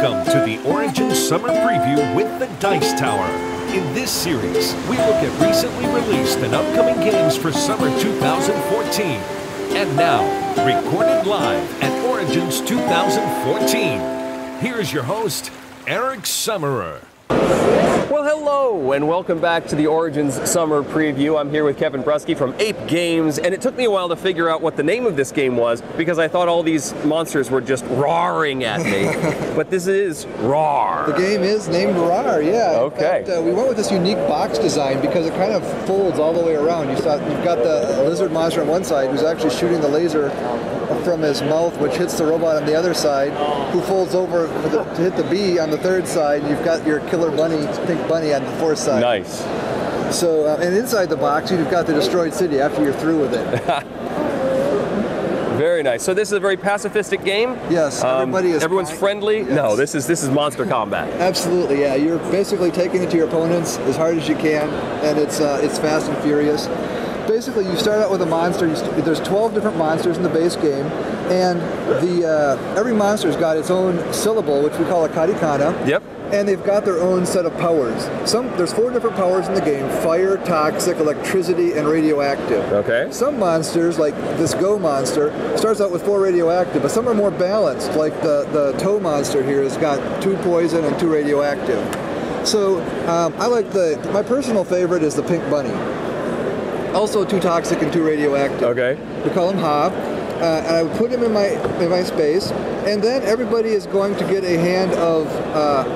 Welcome to the Origin Summer Preview with the Dice Tower. In this series, we look at recently released and upcoming games for summer 2014. And now, recorded live at Origins 2014. Here's your host, Eric Summerer. Well, hello, and welcome back to the Origins Summer Preview. I'm here with Kevin Brusky from APE Games, and it took me a while to figure out what the name of this game was because I thought all these monsters were just roaring at me. But this is RARRR. The game is named RARRR, yeah. Okay. In fact, we went with this unique box design because it kind of folds all the way around. You've got the lizard monster on one side who's actually shooting the laser from his mouth, which hits the robot on the other side, who folds over to hit the bee on the third side. You've got your killer bunny, pink bunny, on the fourth side. Nice. So, and inside the box, you've got the destroyed city after you're through with it. Very nice. So this is a very pacifistic game? Yes, everyone's friendly? Yes. No, this is monster combat. Absolutely, yeah. You're basically taking it to your opponents as hard as you can, and it's fast and furious. Basically, you start out with a monster. There's 12 different monsters in the base game, and every monster's got its own syllable, which we call a katakana. Yep. And they've got their own set of powers. There's 4 different powers in the game: fire, toxic, electricity, and radioactive. Okay. Some monsters, like this Go monster, starts out with 4 radioactive, but some are more balanced, like the Toe monster here has got 2 poison and 2 radioactive. So I like my personal favorite is the pink bunny. Also 2 toxic and 2 radioactive. Okay. We call him Ha. And I would put him in my space, and then everybody is going to get a hand of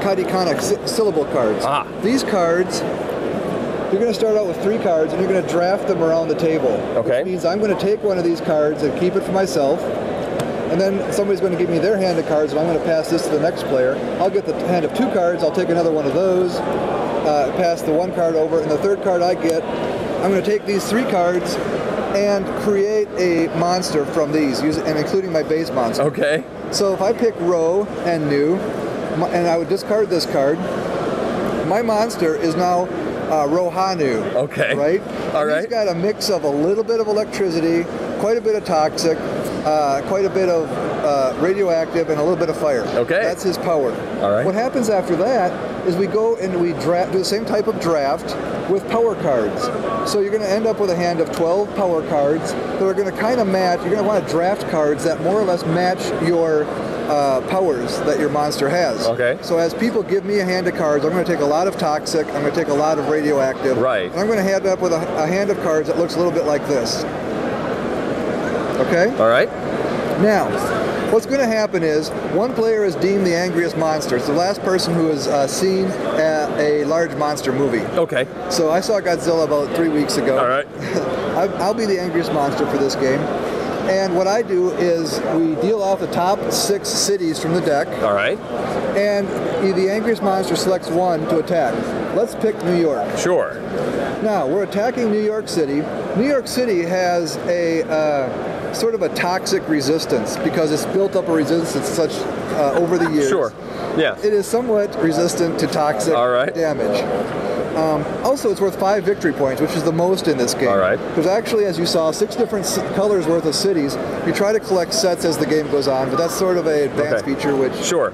katakana syllable cards. Ah. These cards, you're going to start out with 3 cards, and you're going to draft them around the table. Okay. Which means I'm going to take one of these cards and keep it for myself, and then somebody's going to give me their hand of cards, and I'm going to pass this to the next player. I'll get the hand of 2 cards, I'll take another one of those, pass the 1 card over, and the 3rd card I get, I'm going to take these 3 cards and create a monster from these, and including my base monster. Okay. So if I pick Ro and Nu, and I would discard this card, my monster is now Rohanu. Okay. Right? All right. He's got a mix of a little bit of electricity, quite a bit of toxic, quite a bit of radioactive, and a little bit of fire. Okay. That's his power. All right. What happens after that is we go and we do the same type of draft with power cards. So you're going to end up with a hand of 12 power cards that are going to kind of match. You're going to want to draft cards that more or less match your powers that your monster has. Okay. So as people give me a hand of cards, I'm going to take a lot of toxic, I'm going to take a lot of radioactive. Right. And I'm going to end up with a hand of cards that looks a little bit like this. Okay? All right. Now, what's going to happen is one player is deemed the angriest monster. It's the last person who has seen a large monster movie. Okay. So I saw Godzilla about 3 weeks ago. All right. I'll be the angriest monster for this game. And what I do is we deal off the top 6 cities from the deck. All right. And the angriest monster selects 1 to attack. Let's pick New York. Sure. Now, we're attacking New York City. New York City has a sort of a toxic resistance because it's built up a resistance over the years. Sure. Yes. It is somewhat resistant to toxic damage. Also, it's worth 5 victory points, which is the most in this game. All right. There's actually, as you saw, 6 different colors worth of cities. You try to collect sets as the game goes on, but that's sort of an advanced feature, which... Sure.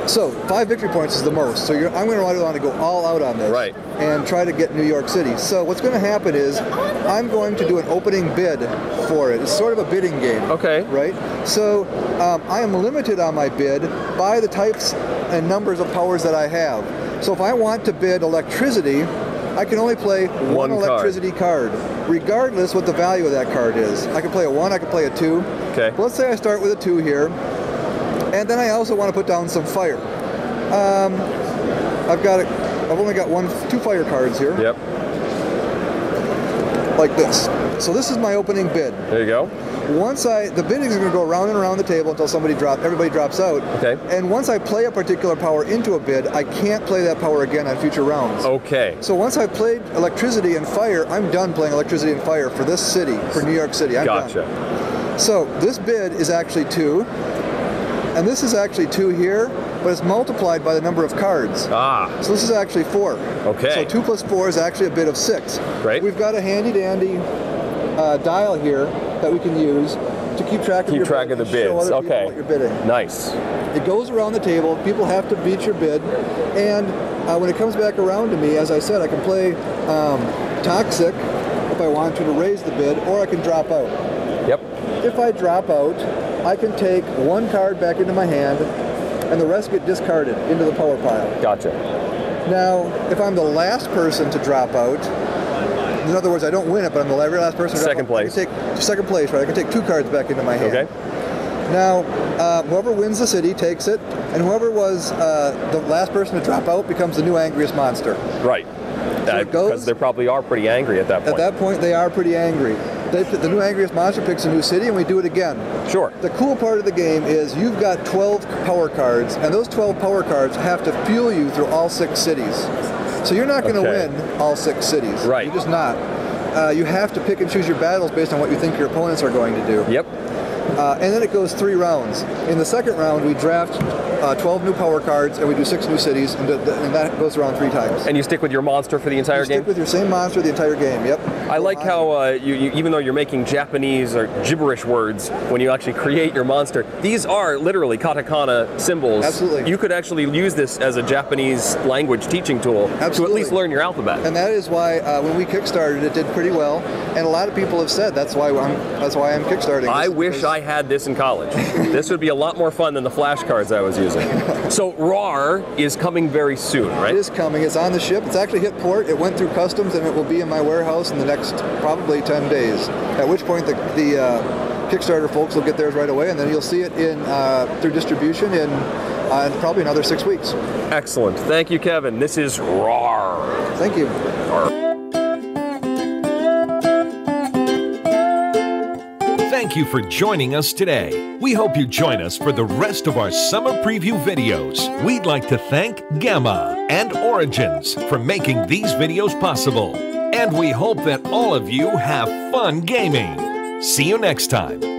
So 5 victory points is the most. So I'm going to want to go all out on this, right, and try to get New York City. So what's going to happen is I'm going to do an opening bid for it. It's sort of a bidding game. Okay. Right. So I am limited on my bid by the types and numbers of powers that I have. So if I want to bid electricity, I can only play one electricity card, regardless what the value of that card is. I can play a 1, I can play a 2. Okay. But let's say I start with a 2 here. And then I also want to put down some fire. I've only got 2 fire cards here. Yep. Like this. So this is my opening bid. There you go. The bidding is going to go around and around the table until everybody drops out. Okay. And once I play a particular power into a bid, I can't play that power again on future rounds. Okay. So once I've played electricity and fire, I'm done playing electricity and fire for this city, for New York City. I'm done. So this bid is actually 2. And this is actually 2 here, but it's multiplied by the number of cards. Ah. So this is actually 4. Okay. So 2 plus 4 is actually a bid of 6. Great. We've got a handy dandy dial here that we can use. to keep track of Keep track of the bids. Show other people Okay. what you're bidding. Nice. It goes around the table. People have to beat your bid, and when it comes back around to me, as I said, I can play Toxic if I want to raise the bid, or I can drop out. Yep. If I drop out, I can take one card back into my hand, and the rest get discarded into the power pile. Gotcha. Now, if I'm the last person to drop out, in other words, I don't win it, but I'm the very last person to drop Second out, place. I can take second place, right? I can take 2 cards back into my hand. Okay. Now, whoever wins the city takes it, and whoever was the last person to drop out becomes the new angriest monster. Right. it goes. Because they probably are pretty angry at that point. At that point, they are pretty angry. The new angriest monster picks a new city, and we do it again. Sure. The cool part of the game is you've got 12 power cards, and those 12 power cards have to fuel you through all 6 cities. So you're not going to win all 6 cities. Right. You're just not. You have to pick and choose your battles based on what you think your opponents are going to do. Yep. And then it goes 3 rounds. In the second round, we draft 12 new power cards, and we do 6 new cities, and that goes around 3 times. And you stick with your monster for the entire game? Stick with your same monster the entire game, yep. I like how you, even though you're making Japanese or gibberish words when you actually create your monster, these are literally katakana symbols. Absolutely. You could actually use this as a Japanese language teaching tool to at least learn your alphabet. And that is why when we kickstarted, it did pretty well. And a lot of people have said that's why I'm kickstarting. I wish I had this in college. This would be a lot more fun than the flashcards I was using. So RARRR is coming very soon, right? It is coming. It's on the ship. It's actually hit port. It went through customs, and it will be in my warehouse in the next probably 10 days. At which point the Kickstarter folks will get theirs right away, and then you'll see it in through distribution in probably another 6 weeks. Excellent. Thank you, Kevin. This is RARRR. Thank you. Thank you for joining us today. We hope you join us for the rest of our summer preview videos. We'd like to thank Gamma and Origins for making these videos possible. And we hope that all of you have fun gaming. See you next time.